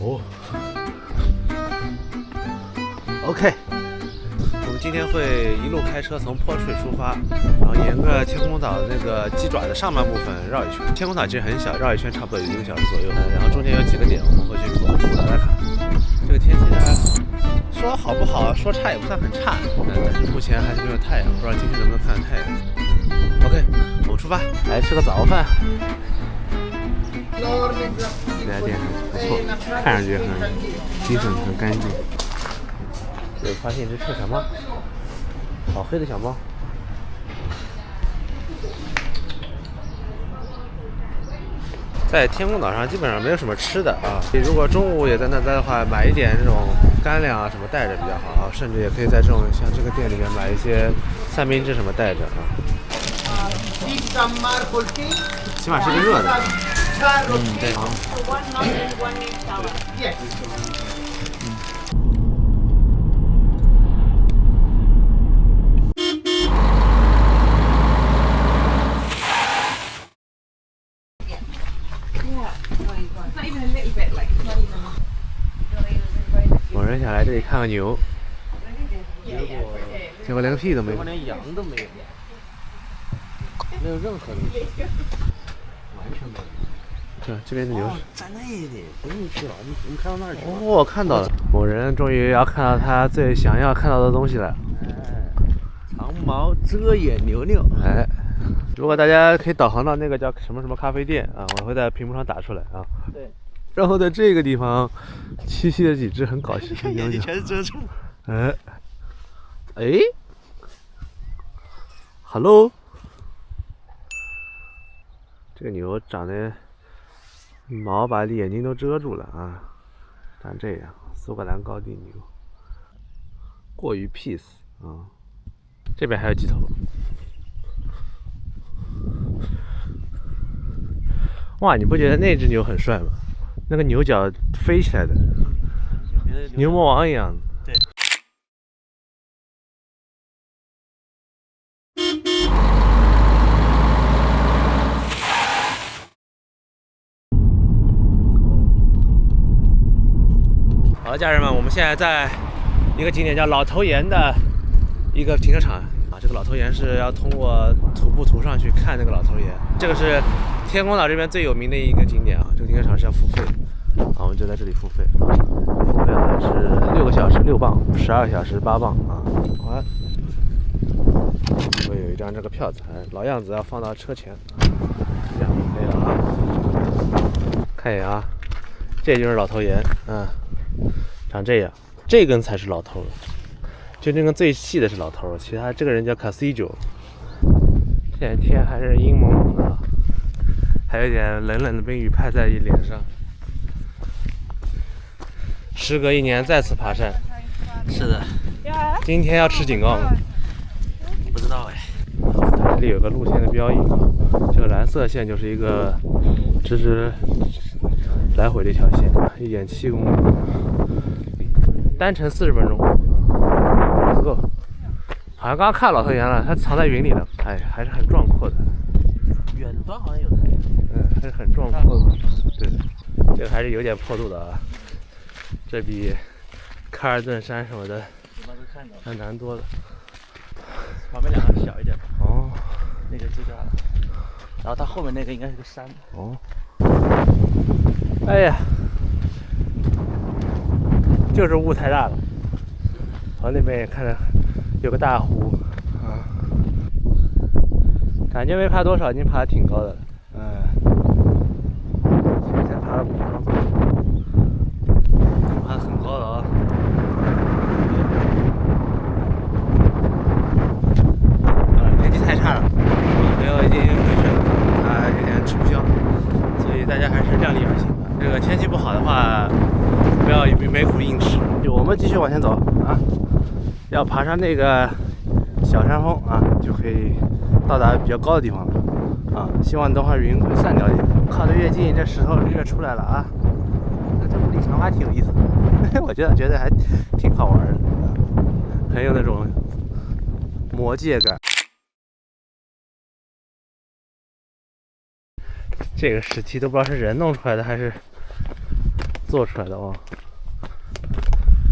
哦，OK，我们今天会一路开车从泼水出发，然后沿着天空岛那个鸡爪的上半部分绕一圈。天空岛其实很小，绕一圈差不多有1个小时左右。然后中间有几个点我们会去徒步打卡。这个天气呢，说好不好，说差也不算很差，但是目前还是没有太阳，不知道今天能不能看到太阳。OK， 我们出发，来吃个早饭。这家店不错，看上去很精神、很干净。我发现一只臭小猫，好黑的小猫。在天空岛上基本上没有什么吃的啊，如果中午也在那待的话，买一点这种干粮啊什么带着比较好啊，甚至也可以在这种像这个店里面买一些三明治什么带着啊。起码是个热的。对。我是想来这里看个牛，结果连个屁都没有，连羊都没有，没有任何东西，完全没有。这边的牛在那里，不用去了，我们开到那儿去了。哦，我看到了，某人终于要看到他最想要看到的东西了。长毛遮眼牛牛，哎，如果大家可以导航到那个叫什么什么咖啡店啊，我会在屏幕上打出来啊。对。然后在这个地方栖息的几只很搞笑的牛牛，全是遮住。哎，Hello， 这个牛长得毛把眼睛都遮住了啊，长这样，苏格兰高地牛，过于 peace 啊。这边还有几头。哇，你不觉得那只牛很帅吗？那个牛角飞起来的，牛魔王一样。对。好了，家人们，我们现在在一个景点叫老头岩的一个停车场啊。这个老头岩是要通过徒步途上去看那个老头岩。这个是天空岛这边最有名的一个景点啊。这个停车场是要付费的。我们就在这里付费啊，付费还是6个小时6磅，12小时8磅啊。好，会有一张这个票子，老样子要放到车前，这样就可以了啊。看一眼啊，这就是老头岩，长这样，这根才是老头，就这根最细的是老头，其他这个人叫 Casillo。现在天还是阴蒙蒙的，还有点冷冷的冰雨拍在脸上。时隔1年再次爬山，是的，今天要吃警告吗？不知道哎。它这里有个路线的标印，这个蓝色线就是一个直直来回的一条线，1.7公里，单程40分钟。Let's go。好像刚刚看老头岩了，它藏在云里了，哎，还是很壮阔的。远端好像有太阳，还是很壮阔的。对，这个还是有点坡度的啊。这比卡尔顿山什么的还难多了。旁边2个小一点。哦。那个最大的。然后它后面那个应该是个山。哦。哎呀，就是雾太大了。往那边也看着有个大湖啊，感觉没爬多少，已经爬得挺高的了。现在才爬了5分钟。爬得很高了啊！天气太差了，朋友已经回去了，有点吃不消，所以大家还是量力而行。这个天气不好的话，不要没苦硬吃。我们继续往前走啊，要爬上那个小山峰啊，就可以到达比较高的地方了啊。希望等会儿云会散掉一点，靠得越近，这石头越出来了啊。这雾里长还挺有意思的，我觉得还挺好玩的，很有那种魔界感。这个石梯都不知道是人弄出来的还是做出来的哦，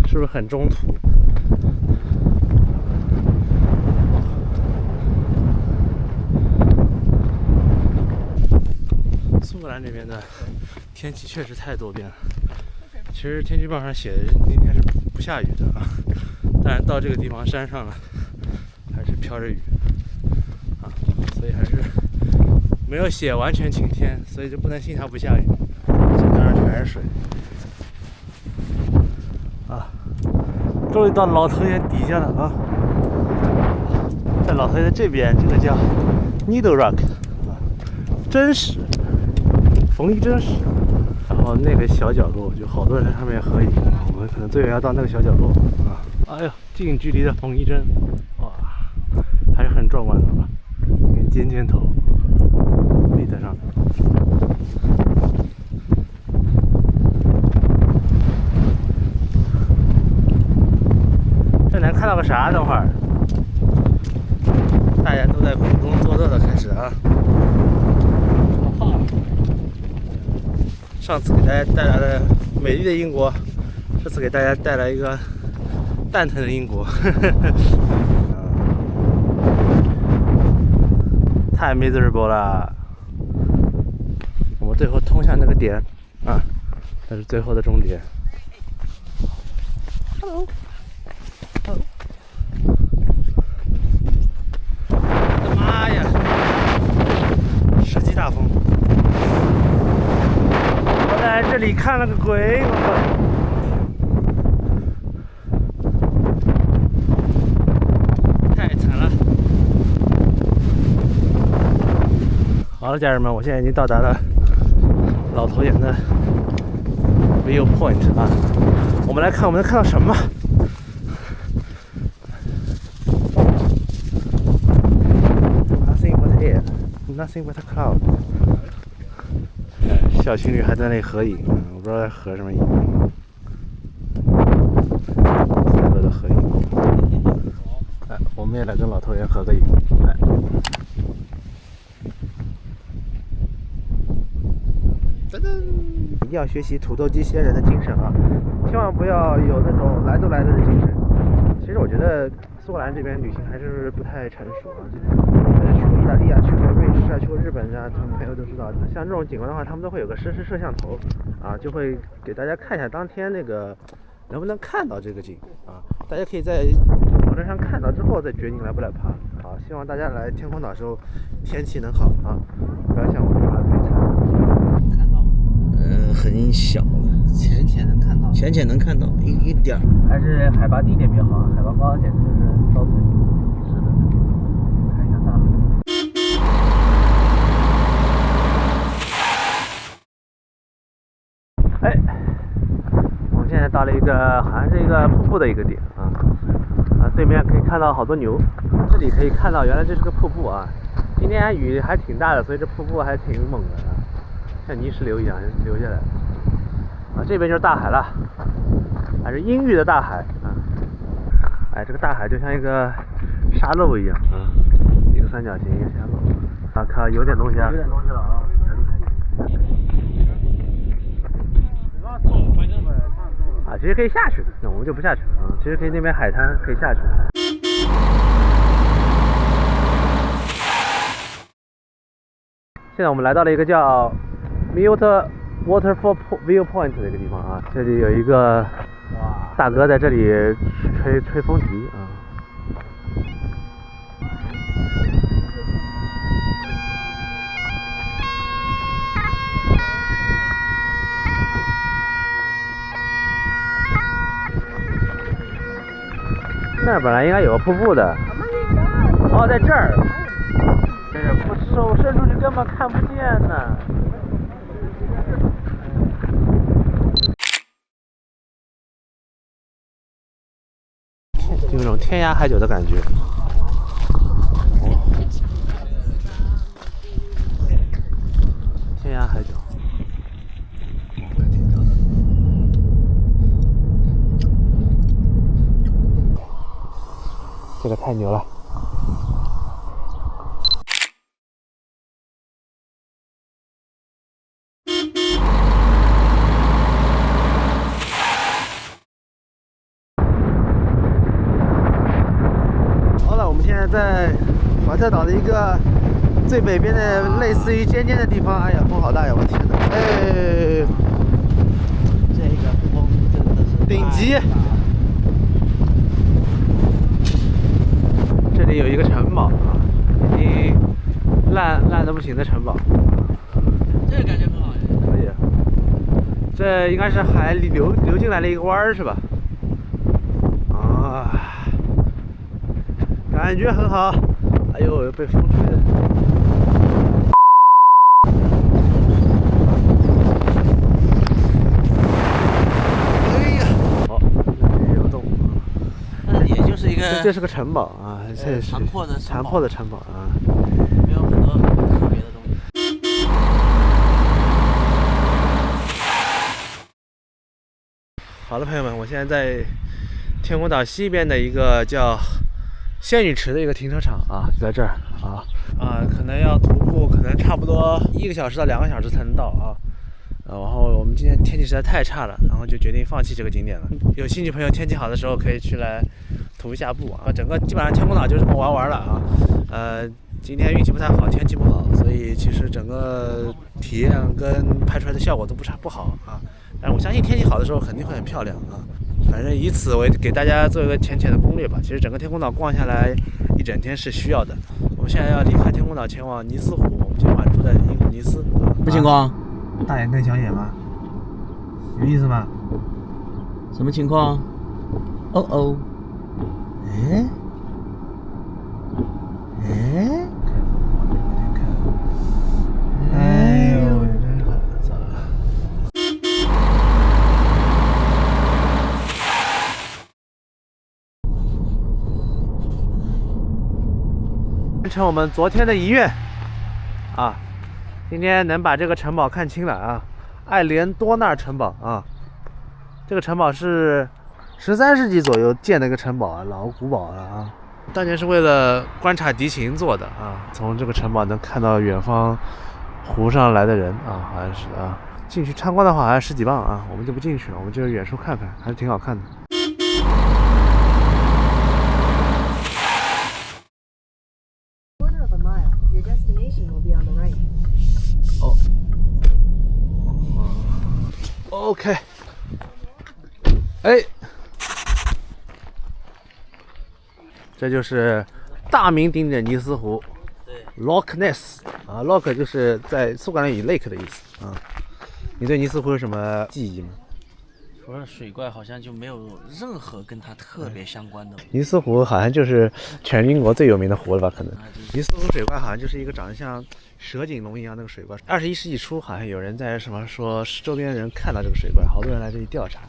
是不是很中土？苏格兰这边的天气确实太多变了。其实天气预报上写的今天是不下雨的啊，但是到这个地方山上了，还是飘着雨啊，所以还是没有写完全晴天，所以就不能信它不下雨。这当然全是水啊！终于到老头岩底下了啊！在老头岩的这边，这个叫 Needle Rock 啊，真石。缝衣针石，然后那个小角落就好多人在上面合影，我们可能最远要到那个小角落啊！哎呦，近距离的缝衣针，哇，还是很壮观的啊！跟尖尖头立在上面。这能看到个啥？等会儿，大家都在苦中作乐的开始啊！上次给大家带来了美丽的英国，这次给大家带来一个蛋疼的英国。太 miserable 了。我们最后通向那个点啊，那是最后的终点。Hello， 我的妈呀！世纪大风！我在这里看了个鬼，我靠！太惨了。好了，家人们，我现在已经到达了老头岩的 view point 啊。我们来看，我们能看到什么？Nothing but air, nothing but a cloud。小情侣还在那里合影，我不知道在合什么影。快乐的合影。哎，我们也来跟老头岩合个影。哎。噔噔！一定要学习土豆鸡仙人的精神啊！千万不要有那种来都来了的精神。其实我觉得苏格兰这边旅行还是不太成熟啊。去过意大利啊，去过瑞士啊，去过日本啊，他们朋友都知道的。像这种景观的话，他们都会有个实时摄像头啊，就会给大家看一下当天那个能不能看到这个景啊。大家可以在网站上看到之后再决定来不来爬。好，希望大家来天空岛的时候天气能好啊，不要像我这爬的悲惨。看到吗？很小了，浅浅能看到，浅浅能看到一点儿。还是海拔低一点比较好，海拔高简直就是遭罪。是的，看一下大海。哎，我们现在到了一个好像是一个瀑布的一个点啊，对面可以看到好多牛。这里可以看到，原来这是个瀑布啊。今天雨还挺大的，所以这瀑布还挺猛的，像泥石流一样流下来。啊，这边就是大海了，还是阴郁的大海啊！哎，这个大海就像一个沙漏一样啊，一个三角形，一个沙漏。啊靠，有点东西啊！有点东西了啊！啊，其实可以下去的，那我们就不下去了啊。其实可以那边海滩可以下去。现在我们来到了一个叫 Mute Waterfall Viewpoint 的一个地方啊，这里有一个大哥在这里吹风笛啊。那儿本来应该有个瀑布的，哦，在这儿，真是手伸出去根本看不见呢。就那种天涯海角的感觉。天涯海角。这个太牛了。在在怀特岛的一个最北边的类似于尖尖的地方。哎呀，风好大呀！我天哪！哎，这个风真的是顶级。这里有一个城堡啊，已经烂的不行的城堡。这个感觉很好。可以。这应该是海里流进来的一个弯儿是吧？啊，感觉很好。哎呦，被风吹的。哎呀，好，这有洞。也就是一个，这是个城堡啊，这是残破的城堡啊。没有很多很特别的东西。好的，朋友们，我现在在天空岛西边的一个叫仙女池的一个停车场啊，就在这儿可能要徒步，可能差不多1个小时到2个小时才能到啊。然后我们今天天气实在太差了，然后就决定放弃这个景点了。有兴趣朋友，天气好的时候可以去来徒一下步啊。整个基本上天空岛就这么玩了啊。今天运气不太好，天气不好，所以其实整个体验跟拍出来的效果都不好啊。但是我相信天气好的时候肯定会很漂亮啊。反正以此为给大家做一个浅浅的攻略吧。其实整个天空岛逛下来一整天是需要的。我们现在要离开天空岛前往尼斯湖，我们今晚住在英湖尼斯啊。什么情况？大眼瞪小眼吗？有意思吗？什么情况？哦哦，哎哎，哎呦，真好，糟了。完成我们昨天的遗愿啊，今天能把这个城堡看清了啊，艾莲多纳城堡啊，这个城堡是13世纪左右建的一个城堡啊，老古堡了啊。当年是为了观察敌情做的啊，从这个城堡能看到远方湖上来的人啊，好像是啊。进去参观的话还是10几磅啊，我们就不进去了，我们就远处看看，还是挺好看的。哦 ，OK， 哎，这就是大名鼎鼎的尼斯湖。对 ，Loch Ness 啊 ，Loch 就是在苏格兰语 lake 的意思啊。你对尼斯湖有什么记忆吗？除了水怪，好像就没有任何跟它特别相关的。尼斯湖好像就是全英国最有名的湖了吧？可能。尼斯湖水怪好像就是一个长得像蛇颈龙一样那个水怪。21世纪初，好像有人在什么说周边人看到这个水怪，好多人来这里调查。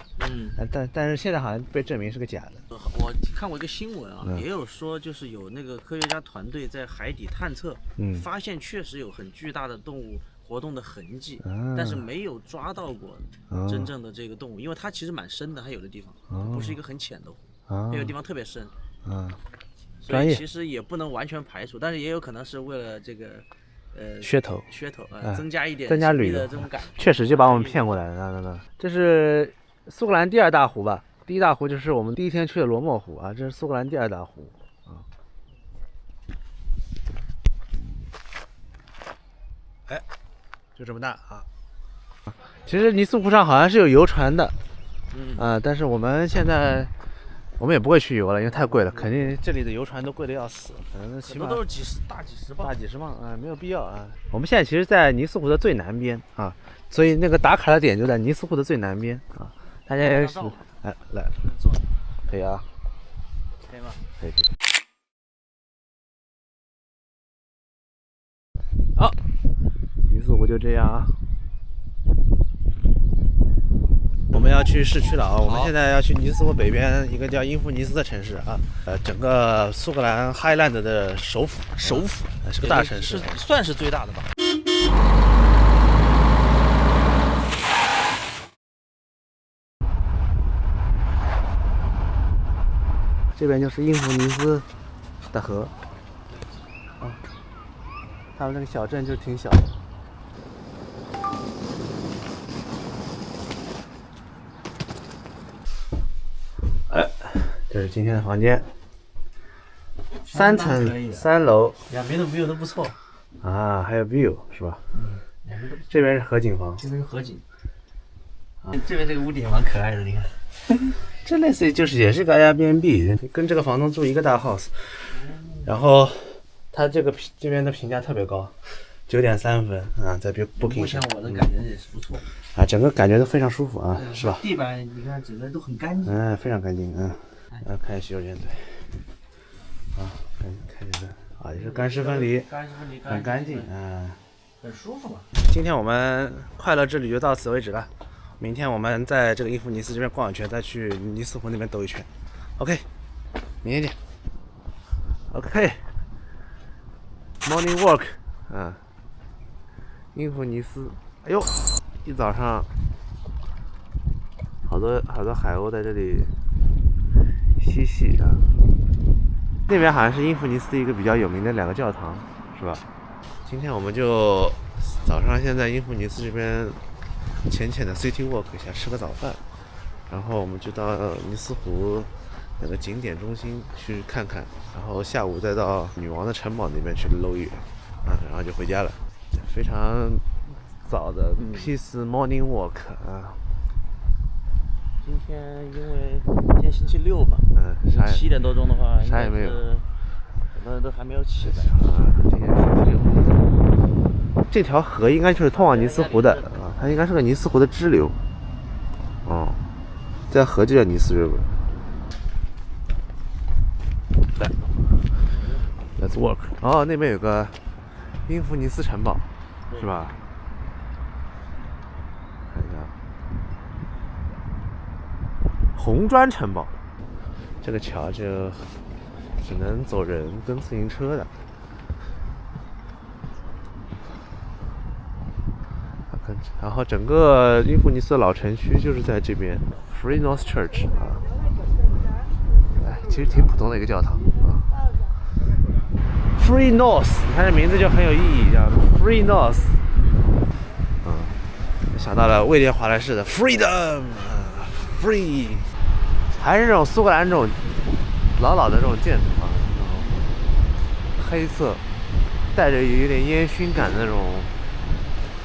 但是现在好像被证明是个假的。我看过一个新闻啊，也有说就是有那个科学家团队在海底探测，发现确实有很巨大的动物活动的痕迹，但是没有抓到过真正的这个动物，因为它其实蛮深的，它有的地方不是一个很浅的湖，有的地方特别深，所以其实也不能完全排除，但是也有可能是为了这个噱头增加一点增加旅游的这种感觉，确实就把我们骗过来了。那这是苏格兰第2大湖吧？第1大湖就是我们第一天去的罗莫湖啊，这是苏格兰第2大湖啊。哎，就这么大啊！其实尼斯湖上好像是有游船的，但是我们现在也不会去游了，因为太贵了，肯定这里的游船都贵的要死，可能起码都是大几十磅啊，没有必要啊。我们现在其实，在尼斯湖的最南边啊，所以那个打卡的点就在尼斯湖的最南边啊。大家也是，哎，来，可以啊，可以吗？可以。好，尼斯湖就这样啊。我们要去市区了啊！我们现在要去尼斯湖北边一个叫英弗尼斯的城市啊，整个苏格兰 Highland 的首府，是个大城市，算是最大的吧。这边就是英弗尼斯的河啊，他们那个小镇就挺小的。这是今天的房间， 3层3楼，两边的 view 都不错啊，还有 view 是吧？两边都这边是河景房，这边是河景。这边这个屋顶蛮可爱的，你看。这类似于就是也是个 Airbnb， 跟这个房东住一个大 house， 然后他这边的评价特别高，9.3分啊，在 Booking 目前我的感觉也是不错啊，整个感觉都非常舒服啊，是吧？地板你看整个都很干净，非常干净啊。然后看洗手间对，啊，看这个啊，也是干湿分离，很干净啊，很舒服嘛。今天我们快乐之旅就到此为止了。明天我们在这个伊夫尼斯这边逛一圈，再去尼斯湖那边兜一圈。OK， 明天见。OK，Morning walk 啊，伊夫尼斯。哎呦，一早上好多海鸥在这里嬉戏啊。那边好像是伊夫尼斯一个比较有名的2个教堂，是吧？今天我们就早上先在伊夫尼斯这边浅的 city walk 一下，吃个早饭，然后我们就到尼斯湖那个景点中心去看看，然后下午再到女王的城堡那边去搂一啊，然后就回家了。非常早的 peace morning walk 啊。今天因为今天星期6吧，7点多钟的话，啥也没有，很多人都还没有起来啊。今天星期6，这条河应该就是通往尼斯湖的啊，它应该是个尼斯湖的支流。哦，这条河就叫尼斯 River。来 ，Let's walk。哦，那边有个伊夫尼斯城堡，是吧？看一下，红砖城堡。这个桥就只能走人跟自行车的。然后整个伊夫尼斯的老城区就是在这边 ，Free North Church 啊，其实挺普通的一个教堂啊。Free North， 你看这名字就很有意义，叫 Free North。想到了威廉华莱士的 Freedom，Free， 还是这种苏格兰这种老的这种建筑啊，黑色，带着有点烟熏感的那种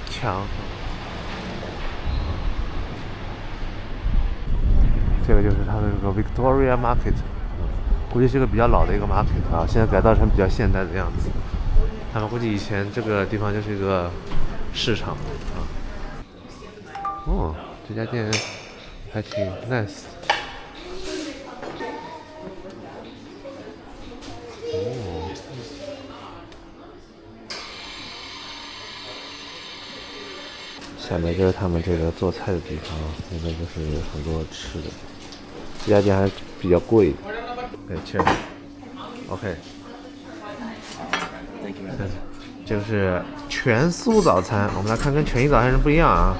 墙。这个就是它的这个 Victoria Market， 估计是个比较老的一个 market 啊，现在改造成比较现代的样子。他们估计以前这个地方就是一个市场啊。哦，这家店还挺 nice。哦，下面就是他们这个做菜的地方，那边就是很多吃的。这家店还比较贵。对，cheers。OK。这个是全素早餐，我们来看跟全衣早餐是不一样啊。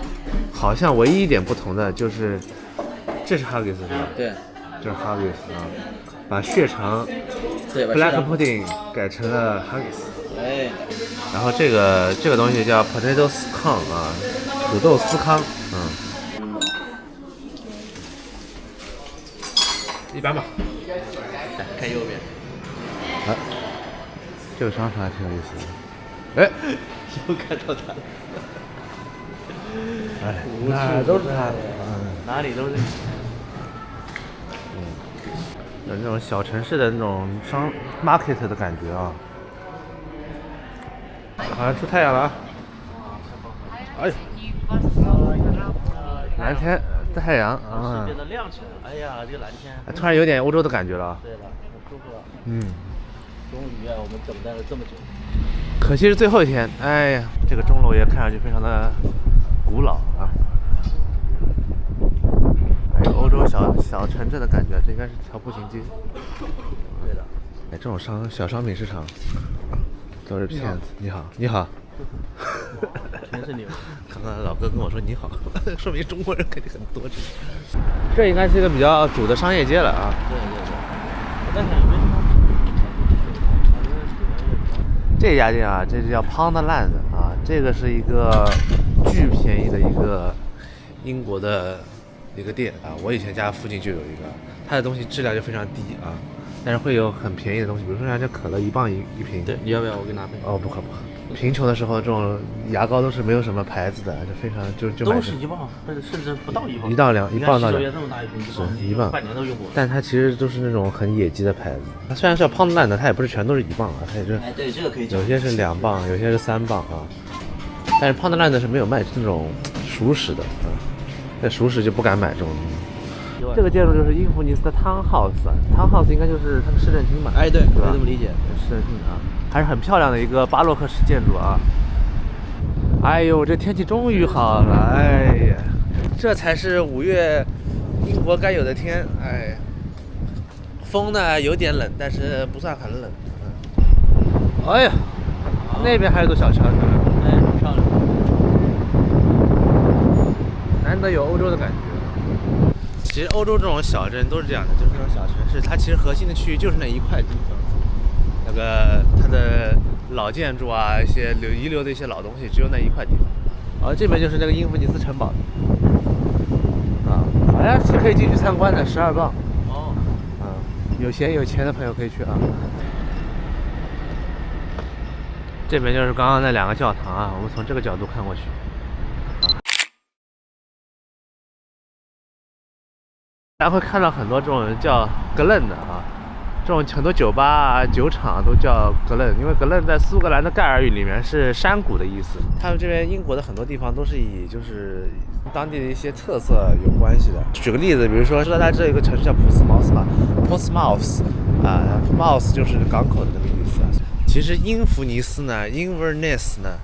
好像唯一一点不同的就是，这是 haggis 是吧？对，这是 haggis 啊，把血肠对 black pudding 改成了 haggis。哎，然后这个东西叫 potato scone 啊，土豆司康，一般吧。看右边。这个商场还挺有意思的。哎，又看到他了。哎，哪都是他，哪里都是。有那种小城市的那种market 的感觉啊。好像出太阳了啊！哎，蓝天太阳啊，变得亮起来了。哎呀，这个蓝天，突然有点欧洲的感觉了。对了，很舒服了。终于啊，我们等待了这么久。可惜是最后一天。哎呀，这个钟楼也看上去非常的古老啊，还有欧洲小城镇的感觉。这应该是条步行街。对的。哎，这种小商品市场都是骗子。你好，你好。全是牛。刚刚老哥跟我说你好，说明中国人肯定很多。这应该是一个比较主的商业街了啊。对。我在想有没有什么。这家店啊，这是叫 Poundland 啊，这个是一个巨便宜的一个英国的一个店啊。我以前家附近就有一个，它的东西质量就非常低啊，但是会有很便宜的东西，比如说像这可乐1磅一瓶。对，你要不要我给你拿杯？哦，不喝。贫穷的时候，这种牙膏都是没有什么牌子的，就非常就都是1磅，或者甚至不到1磅。1到2，1磅到2。这么大一瓶，是1磅，半年都用不完。但它其实都是那种很野鸡的牌子。它虽然是要Poundland的，它也不是全都是1磅啊，它也是。对，这个可以。有些是2磅，有些是3磅啊。但是Poundland是没有卖那种熟食的啊，那熟食就不敢买这种。这个建筑就是英弗尼斯的 Townhouse 应该就是它的市政厅嘛？对，可以这么理解。市政厅啊，还是很漂亮的一个巴洛克式建筑啊。哎呦，这天气终于好了，哎呀，这才是5月英国该有的天。哎，风呢有点冷，但是不算很冷。哎呀，那边还有座小桥，很漂亮。难得有欧洲的感觉。其实欧洲这种小镇都是这样的，就是这种小城市，它其实核心的区域就是那一块地方，那个它的老建筑啊，一些遗留的一些老东西，只有那一块地方。这边就是那个英弗尼斯城堡啊，好像是可以进去参观的，12磅。有钱的朋友可以去啊。这边就是刚刚那2个教堂啊，我们从这个角度看过去。大家会看到很多这种叫格伦的啊，这种很多酒吧啊、酒厂都叫格伦，因为格伦在苏格兰的盖尔语里面是山谷的意思。他们这边英国的很多地方都是以就是当地的一些特色有关系的。举个例子，比如说知道它这个城市叫普斯茅斯嘛 ，Portsmouth 啊 ，mouth 就是港口的那个意思啊。其实英弗尼斯呢 ，Inverness 呢。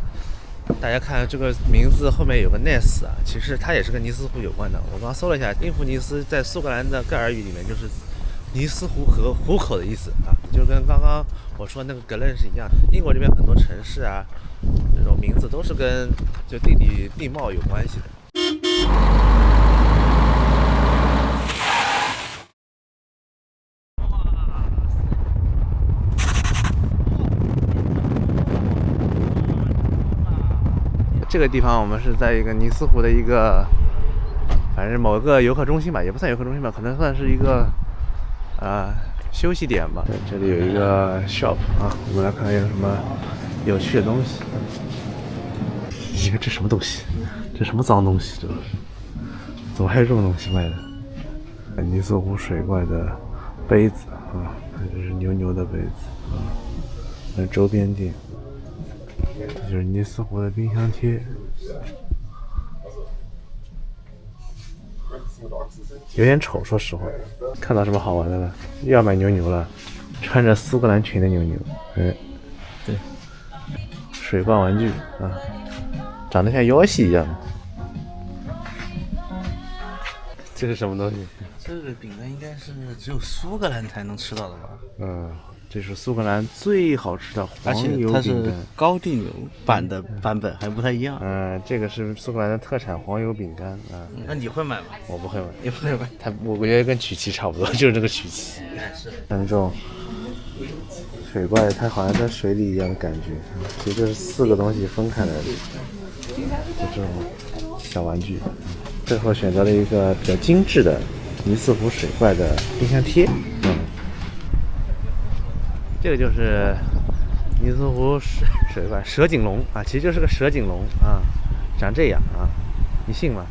大家看这个名字后面有个 Ness 啊，其实它也是跟尼斯湖有关的。我刚搜了一下，英弗尼斯在苏格兰的盖尔语里面就是尼斯湖和湖口的意思啊，就跟刚刚我说那个格伦是一样的。英国这边很多城市啊，这种名字都是跟就地理地貌有关系的。这个地方我们是在一个尼斯湖的一个，反正某个游客中心吧，也不算游客中心吧，可能算是一个休息点吧。这里有一个 shop 啊，我们来看看有什么有趣的东西。你看这什么东西？这什么脏东西？这都是？怎么还有这种东西卖的？尼斯湖水怪的杯子啊，这是牛的杯子啊，那周边店。这就是尼斯湖的冰箱贴，有点丑，说实话。看到什么好玩的了？又要买牛了，穿着苏格兰裙的牛。对，水罐玩具啊，长得像妖西一样。这是什么东西？这个饼干应该是只有苏格兰才能吃到的吧？这是苏格兰最好吃的黄油饼干，而且它是高地牛版的版本，还不太一样。这个是苏格兰的特产黄油饼干啊。那你会买吗？我不会买，你不会买？我觉得跟曲奇差不多，就是这个曲奇。像这种水怪，它好像在水里一样的感觉。其实这是4个东西分开来的，就这种小玩具。最后选择了一个比较精致的尼斯湖水怪的冰箱贴。这个就是尼斯湖水怪蛇颈龙啊，其实就是个蛇颈龙啊，长这样啊，你信吗？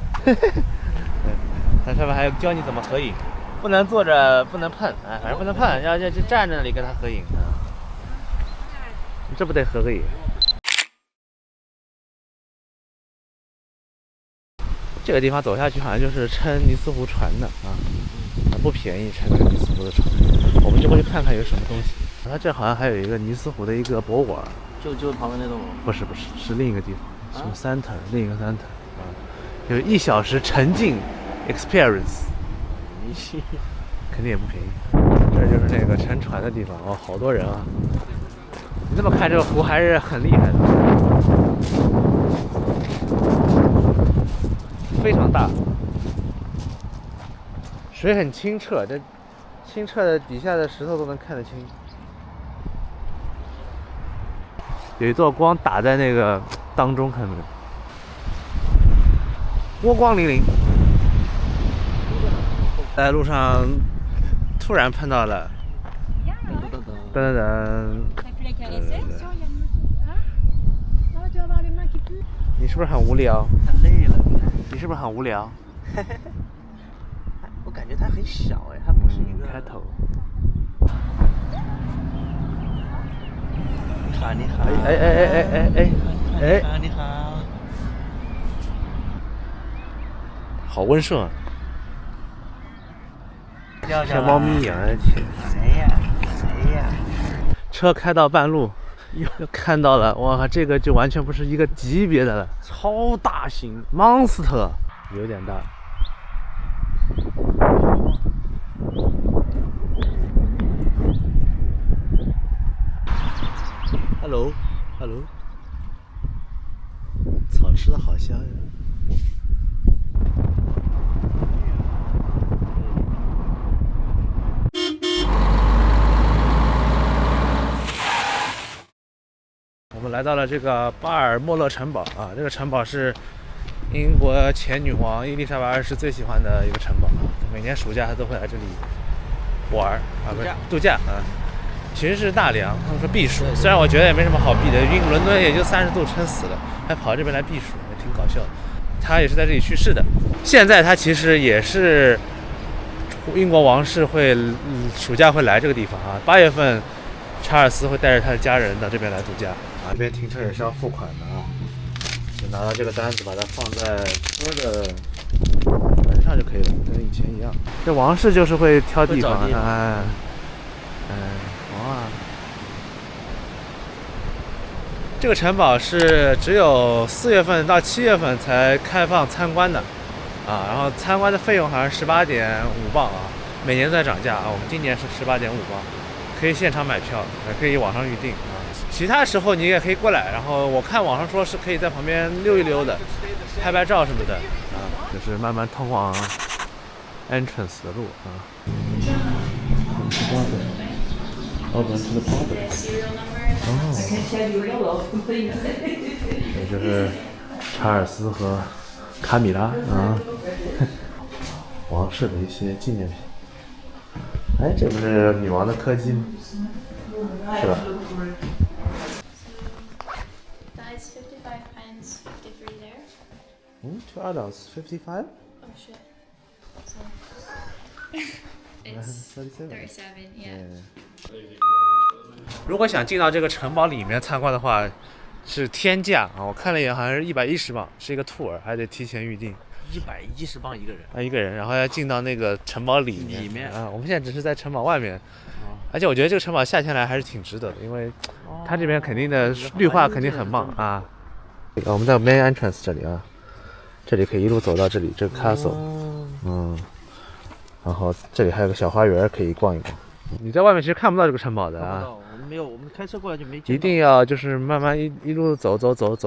它上面还有教你怎么合影，不能坐着，不能碰，反正不能碰，要就站在那里跟它合影啊。这不得合个影？这个地方走下去好像就是撑尼斯湖船的啊，不便宜，撑这个尼斯湖的船。我们就过去看看有什么东西。它这好像还有一个尼斯湖的一个博物馆，就旁边那栋楼？不是，是另一个地方，什么 Center，另一个 Center 啊，就是1小时沉浸 experience， 肯定也不便宜。这就是那个乘船的地方哦，好多人啊！你这么看，这个湖还是很厉害的，非常大，水很清澈，这清澈的底下的石头都能看得清。有一座光打在那个当中，看到没有？波光粼粼。在路上突然碰到了噔噔。你是不是很无聊？太累了。你是不是很无聊？我感觉它很小哎，它不是一个开头。你好，你好。哎，你好。好温顺啊！像猫咪一样。哎呀！车开到半路，又看到了，哇，这个就完全不是一个级别的了，超大型 monster， 有点大。Hello， 草吃的好香呀。我们来到了这个巴尔莫勒城堡啊，这个城堡是英国前女皇伊丽莎白2世最喜欢的一个城堡啊，每年暑假她都会来这里玩啊，不是度假啊，其实是纳凉，他们说避暑，虽然我觉得也没什么好避的，伦敦也就30度撑死了，还跑这边来避暑，也挺搞笑的。他也是在这里去世的，现在他其实也是英国王室会暑假会来这个地方啊，8月份查尔斯会带着他的家人到这边来度假。这边停车也是要付款的啊，就拿到这个单子，把它放在车的门上就可以了，跟以前一样。这王室就是会挑地方，哇！这个城堡是只有4月份到7月份才开放参观的，啊，然后参观的费用好像18.5磅啊，每年都在涨价啊，我们今年是18.5磅，可以现场买票，也可以网上预订啊。其他时候你也可以过来，然后我看网上说是可以在旁边溜一溜的，拍拍照什么的啊，就是慢慢通往 entrance 的路啊。也就是查尔斯和卡米拉啊，王室的一些纪念品。哎，这不是女王的柯基吗？是吧？ 2 adults, 55? Oh shit. It's 37, yeah. 如果想进到这个城堡里面参观的话，是天价啊！我看了一眼，好像是110磅，是一个 tour， 还得提前预定。110磅一个人啊，一个人，然后要进到那个城堡里面啊。我们现在只是在城堡外面，而且我觉得这个城堡夏天来还是挺值得的，因为它这边肯定的绿化肯定很棒啊。我们在 main entrance 这里啊。这里可以一路走到这里，这个 castle， 然后这里还有个小花园可以逛一逛。你在外面其实看不到这个城堡的啊，我们没有，我们开车过来就没见到。一定要就是慢慢一路走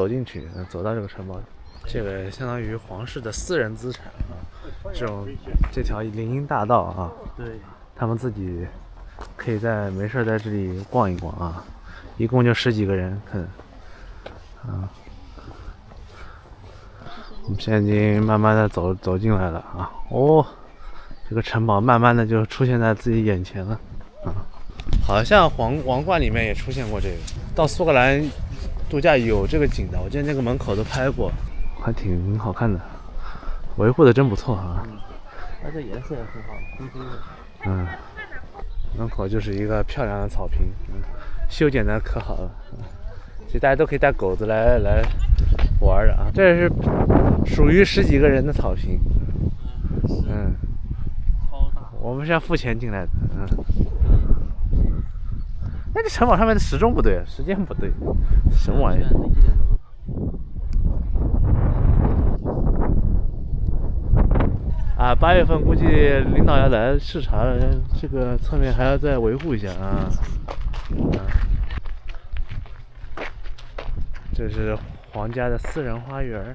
进去，走到这个城堡。这个相当于皇室的私人资产啊，这条林荫大道啊，对，他们自己可以没事在这里逛一逛啊，一共就10几个人可能，啊。我们现在已经慢慢的走进来了啊！哦，这个城堡慢慢的就出现在自己眼前了啊！好像王冠里面也出现过这个。到苏格兰度假有这个景的，我记得那个门口都拍过，还挺好看的，维护的真不错啊！它这颜色也很好，灰灰的。门口就是一个漂亮的草坪，修剪的可好了。其实大家都可以带狗子来玩的啊！这是属于10几个人的草坪，超大。我们是要付钱进来的，那这城堡上面的时钟不对，时间不对，什么玩意儿？啊，8月份估计领导要来视察了，这个侧面还要再维护一下啊。这是皇家的私人花园。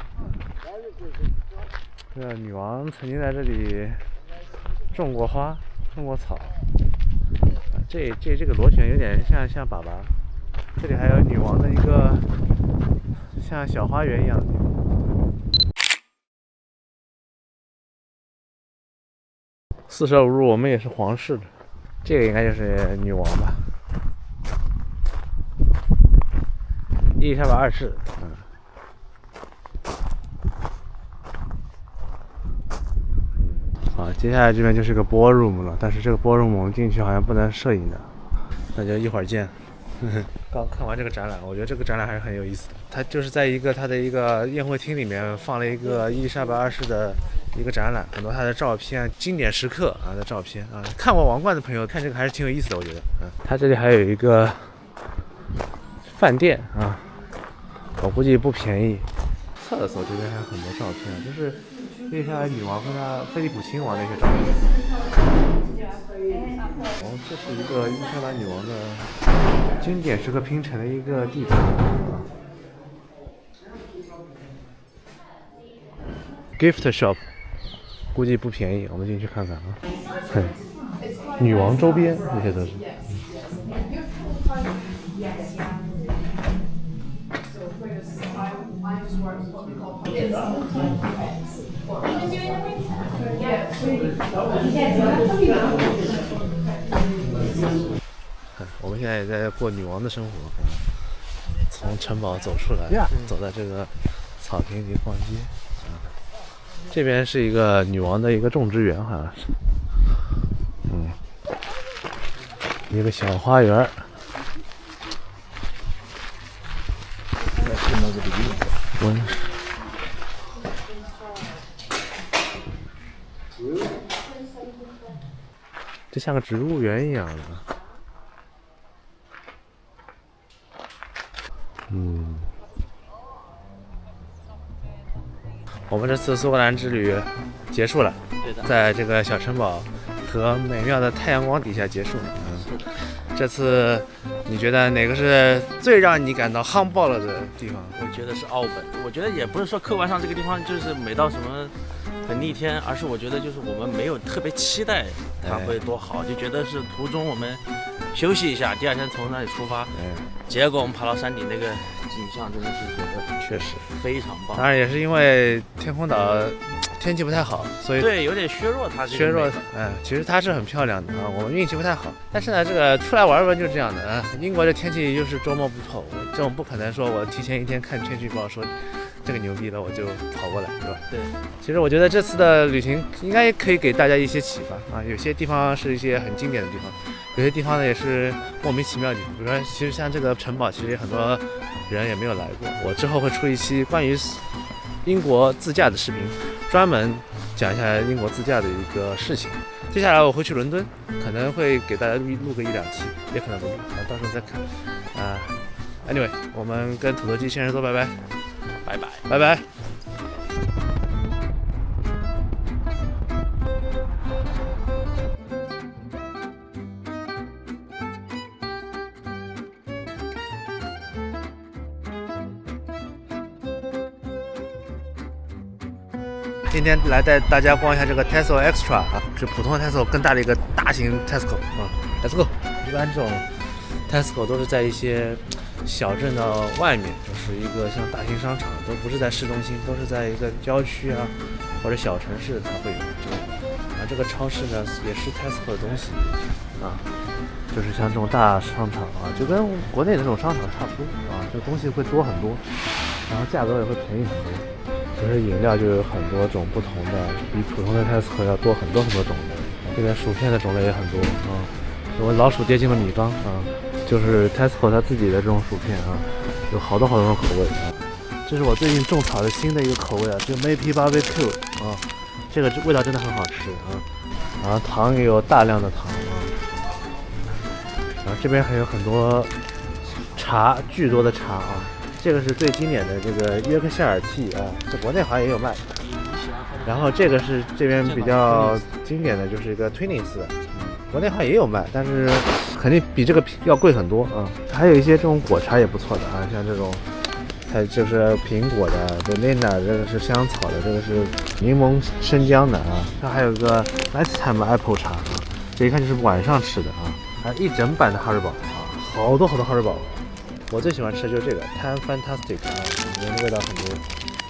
这女王曾经在这里种过花，种过草。这个螺旋有点像粑粑。这里还有女王的一个像小花园一样的地方。四舍五入，我们也是皇室的。这个应该就是女王吧。伊丽莎白二世。好，接下来这边就是个 ballroom 了，但是这个 ballroom 我们进去好像不能摄影的，那就一会儿见。刚看完这个展览，我觉得这个展览还是很有意思的。它就是在它的一个宴会厅里面放了一个伊丽莎白二世的一个展览，很多她的照片、经典时刻啊的照片啊。看过王冠的朋友看这个还是挺有意思的，我觉得。它这里还有一个饭店啊，我估计不便宜。厕所这边还有很多照片，就是伊丽莎白女王和她菲利普亲王的一些照片。这是一个伊丽莎白女王的经典时刻拼成的一个地图。Gift shop， 估计不便宜，我们进去看看啊。女王周边这些都是。我们现在也在过女王的生活，从城堡走出来，走在这个草坪里逛街。这边是一个女王的一个种植园，好像是，一个小花园。这像个植物园一样的。我们这次苏格兰之旅结束了，在这个小城堡和美妙的太阳光底下结束了。这次你觉得哪个是最让你感到夯爆了的地方？我觉得是奥本。我觉得也不是说客观上这个地方就是美到什么很逆天，而是我觉得就是我们没有特别期待它会多好，就觉得是途中我们休息一下，第二天从那里出发。结果我们爬到山顶，那个景象真的是觉得确实非常棒。当然也是因为天空岛天气不太好，所以对有点削弱它这个削弱。其实它是很漂亮的啊，我们运气不太好。但是呢，这个出来玩玩就是这样的啊。英国这天气就是捉摸不透，这种不可能说我提前一天看天气预报说这个牛逼了我就跑过来，对吧？对。其实我觉得这次的旅行应该可以给大家一些启发啊。有些地方是一些很经典的地方，有些地方呢也是莫名其妙的地方。比如说，其实像这个城堡，其实很多人也没有来过。我之后会出一期关于英国自驾的视频，专门讲一下英国自驾的一个事情。接下来我会去伦敦，可能会给大家录个1-2期，也可能不录，到时候再看。Anyway， 我们跟土豆鸡先生说拜拜，拜拜，拜拜。今天来带大家逛一下这个 Tesco Extra 啊，是普通的 Tesco 更大的一个大型 Tesco 啊。Let's go！ 一般这种 Tesco 都是在一些小镇的外面，就是一个像大型商场，都不是在市中心，都是在一个郊区啊或者小城市才会有这种。这个超市呢也是 Tesco 的东西啊，就是像这种大商场啊，就跟国内的这种商场差不多啊，这东西会多很多，然后价格也会便宜很多。其实饮料就有很多种不同的，比普通的 Tesco 要多很多种类。这边薯片的种类也很多啊，我老鼠跌进了米缸啊，就是 Tesco 它自己的这种薯片啊，有好多种口味啊。这是我最近种草的新的一个口味啊，这个 Maple Barbecue 啊，这个味道真的很好吃啊。然后糖也有大量的糖啊，然后这边还有很多茶，巨多的茶啊。这个是最经典的这个约克夏尔 T 啊，在国内好像也有卖。然后这个是这边比较经典的就是一个 Twinings，国内好像也有卖，但是肯定比这个要贵很多啊。还有一些这种果茶也不错的啊，像这种，它就是苹果的 banana， 这个是香草的，这个是柠檬生姜的啊。它还有个 nighttime apple 茶啊，这一看就是晚上吃的啊。还有一整版的哈士堡啊，好多哈士堡。我最喜欢吃的就是这个 Tan Fantastic 啊，里面的味道很多。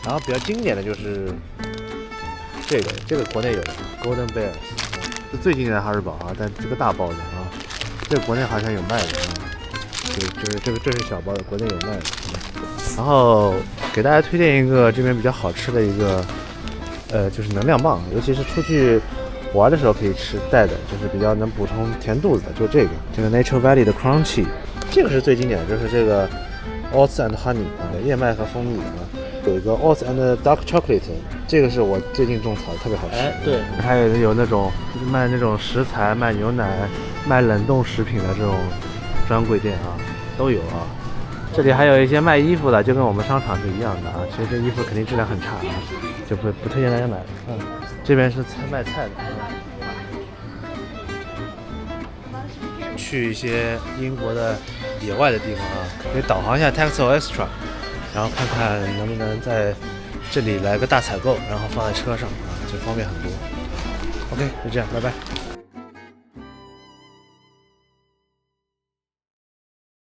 然后比较经典的就是这个国内有的 Golden Bears，是最经典的哈士堡啊，但这个大包的啊，这个国内好像有卖的啊。这是小包的，国内有卖的。然后给大家推荐一个这边比较好吃的一个，就是能量棒，尤其是出去玩的时候可以带的，就是比较能补充填肚子的，就这个 Nature Valley 的 Crunchy， 这个是最经典的，就是这个 Oats and Honey 啊，燕麦和蜂蜜啊。有一个 Oats and Dark Chocolate， 这个是我最近种草的，特别好吃。对，还有那种卖那种食材、卖牛奶、卖冷冻食品的这种专柜店啊，都有啊。这里还有一些卖衣服的，就跟我们商场是一样的啊。其实这衣服肯定质量很差啊，就不推荐大家买。这边是卖菜的。去一些英国的野外的地方啊，可以导航一下 Texel Extra。然后看看能不能在这里来个大采购，然后放在车上啊，就方便很多。OK，就这样，拜拜。